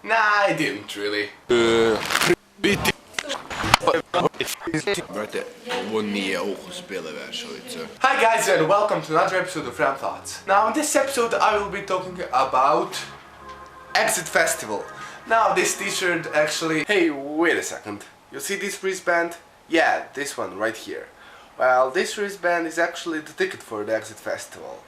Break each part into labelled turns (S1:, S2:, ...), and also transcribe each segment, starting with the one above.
S1: Nah, I didn't really. Hi guys and welcome to another episode of Ram Thoughts. Now in this episode I will be talking about Exit Festival. Now this t-shirt actually... Hey, wait a second. You see this wristband? Yeah, this one right here. Well, this wristband is actually the ticket for the Exit Festival.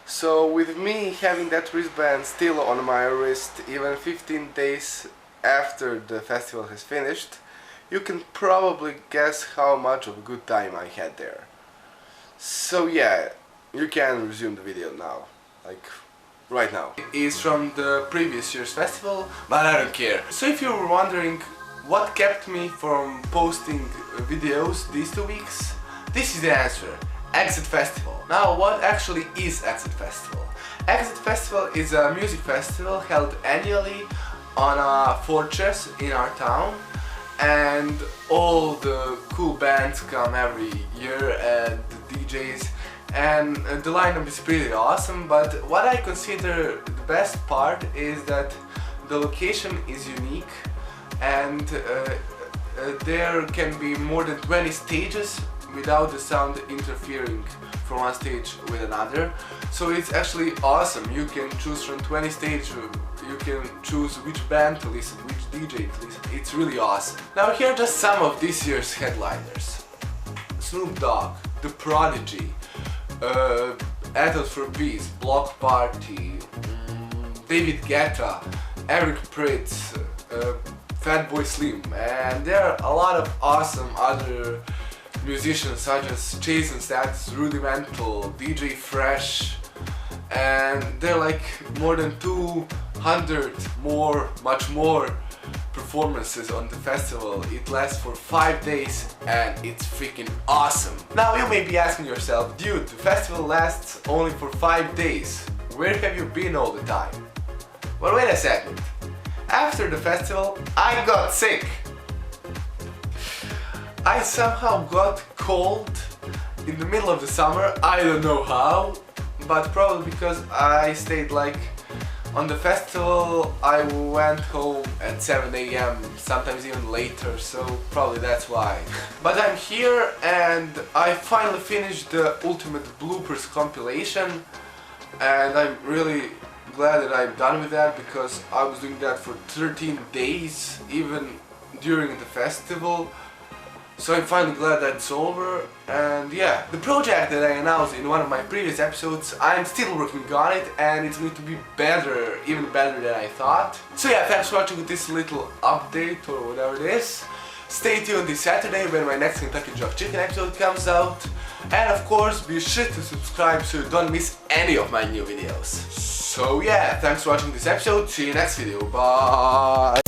S1: So with me having that wristband still on my wrist even 15 days after the festival has finished, you can probably guess how much of a good time I had there. So yeah, you can resume the video now, like right now. It is from the previous year's festival, but I don't care. So if you were wondering what kept me from posting videos these 2 weeks, this is the answer. Exit Festival. Now what actually is Exit Festival? Exit Festival is a music festival held annually on a fortress in our town, and all the cool bands come every year and the DJs, and the lineup is pretty awesome. But what I consider the best part is that the location is unique, and there can be more than 20 stages without the sound interfering from one stage with another. So it's actually awesome. You can choose from 20 stages, you can choose which band to listen, which DJ to listen. It's really awesome. Now here are just some of this year's headliners. Snoop Dogg, The Prodigy, Adult for Peace, Block Party, David Guetta, Eric Prydz, Fatboy Slim, and there are a lot of awesome other musicians such as Chase and Stats, Rudimental, DJ Fresh, and there are like more than 200 much more performances on the festival. It lasts for 5 days and it's freaking awesome. Now you may be asking yourself, dude, the festival lasts only for 5 days. Where have you been all the time? Well, wait a second. After the festival, I got sick. I somehow got cold in the middle of the summer. I don't know how, but probably because I stayed like on the festival. I went home at 7 AM, sometimes even later, so probably that's why. But I'm here and I finally finished the Ultimate Bloopers compilation, and I'm really glad that I'm done with that because I was doing that for 13 days even during the festival. So I'm finally glad that's over, and yeah, the project that I announced in one of my previous episodes, I'm still working on it and it's going to be better, even better than I thought. So yeah, thanks for watching this little update or whatever it is. Stay tuned this Saturday when my next Kentucky Jerk Chicken episode comes out, and of course be sure to subscribe so you don't miss any of my new videos. So yeah, thanks for watching this episode, see you next video, bye!